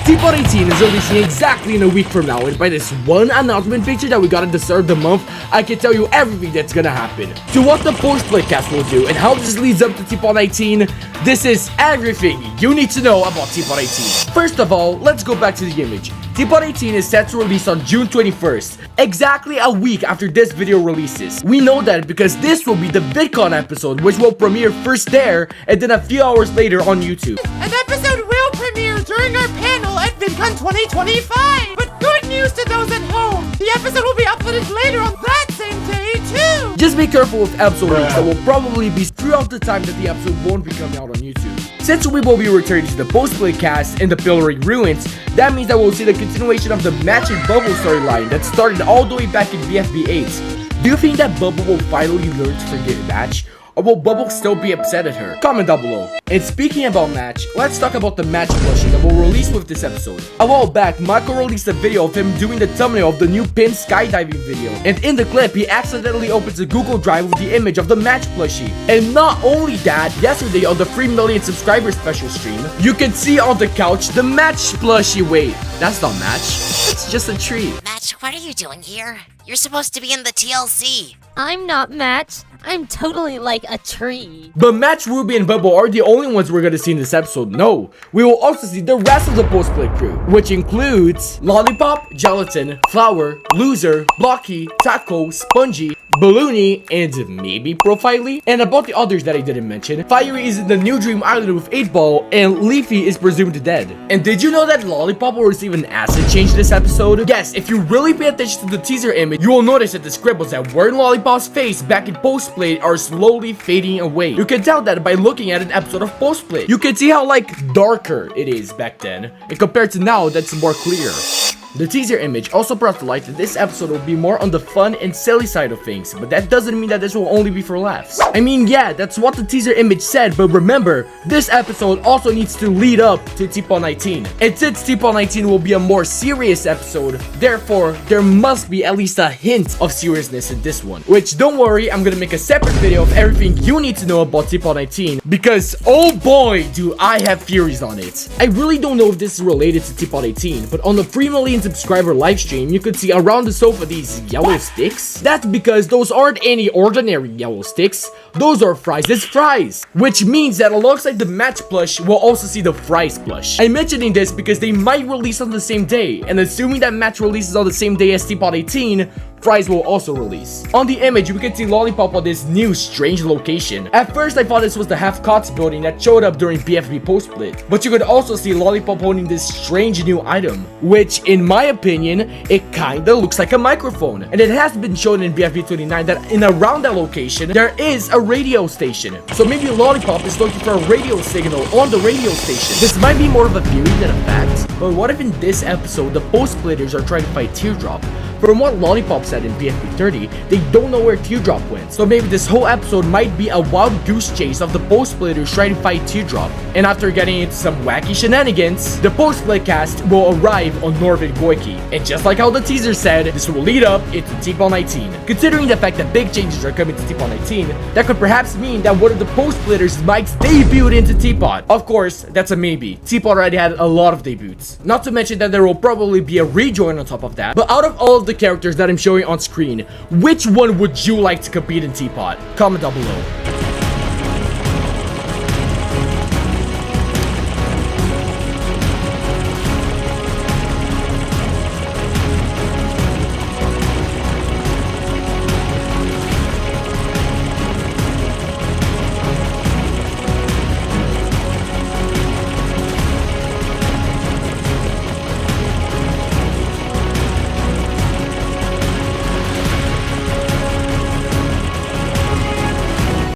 Tpot 18 is releasing exactly in a week from now, and by this one announcement picture that we got at the start of the month, I can tell you everything that's gonna happen. So what the post-play cast will do, and how this leads up to Tpot 19, this is everything you need to know about Tpot 18. First of all, let's go back to the image. Tpot 18 is set to release on June 21st, exactly a week after this video releases. We know that because this will be the VidCon episode, which will premiere first there, and then a few hours later on YouTube. An episode will premiere during our panel at VidCon 2025! But good news to those at home! The episode will be uploaded later on that same day, too! Just be careful with episode leaks that will probably be throughout the time that the episode won't be coming out on YouTube. Since we will be returning to the post-play cast in the Pillory Ruins, that means that we'll see the continuation of the Match and Bubble storyline that started all the way back in Bfdi 8. Do you think that Bubble will finally learn to forgive Match? Or will Bubble still be upset at her? Comment down below. And speaking about Match, let's talk about the Match plushie that will release with this episode. A while back, Michael released a video of him doing the thumbnail of the new pin skydiving video. And in the clip, he accidentally opens a Google Drive with the image of the Match plushie. And not only that, yesterday on the 3 million subscriber special stream, you can see on the couch the Match plushie. Wait, that's not Match. It's just a tree. Match, what are you doing here? You're supposed to be in the TLC. I'm not Match. I'm totally like a tree. But Match, Ruby, and Bubble are the only ones we're gonna see in this episode. No, we will also see the rest of the post-play crew, which includes Lollipop, Gelatin, Flower, Loser, Blocky, Taco, Spongy, Balloony, and maybe Profiley. And about the others that I didn't mention, Fiery is in the New Dream Island with 8-Ball, and Leafy is presumed dead. And did you know that Lollipop will receive an acid change this episode? Yes, if you really pay attention to the teaser image, you will notice that the scribbles that were in Lollipop's face back in post-play are slowly fading away. You can tell that by looking at an episode of post-play. You can see how darker it is back then, and compared to now, that's more clear. The teaser image also brought to light that this episode will be more on the fun and silly side of things, but that doesn't mean that this will only be for laughs. I mean, yeah, that's what the teaser image said, but remember, this episode also needs to lead up to Tpot 19. And since Tpot 19 will be a more serious episode, therefore, there must be at least a hint of seriousness in this one. Which, don't worry, I'm gonna make a separate video of everything you need to know about Tpot 19, because oh boy, do I have theories on it. I really don't know if this is related to Tpot 18, but on the 3 million subscriber live stream, you could see around the sofa these yellow sticks. That's because those aren't any ordinary yellow sticks. Those are fries. It's fries. Which means that alongside the Match plush, we'll also see the fries plush. I'm mentioning this because they might release on the same day, and assuming that Match releases on the same day as Tpot 18, fries will also release. On the image, we can see Lollipop on this new strange location. At first, I thought this was the Half Cots building that showed up during BFB post-split, but you could also see Lollipop holding this strange new item, which, in my opinion, it kinda looks like a microphone. And it has been shown in BFB 29 that in around that location, there is a radio station. So maybe Lollipop is looking for a radio signal on the radio station. This might be more of a theory than a fact, but what if in this episode, the post-splitters are trying to fight Teardrop? From what Lollipop said in BFB 30, they don't know where Teardrop went. So maybe this whole episode might be a wild goose chase of the post-splitters trying to fight Teardrop. And after getting into some wacky shenanigans, the post-split cast will arrive on Norvid Goiki. And just like how the teaser said, this will lead up into Tpot 19. Considering the fact that big changes are coming to Tpot 19, that could perhaps mean that one of the post-splitters might debut into Tpot. Of course, that's a maybe. Tpot already had a lot of debuts. Not to mention that there will probably be a rejoin on top of that. But out of all of the characters that I'm showing on screen, which one would you like to compete in Tpot? Comment down below.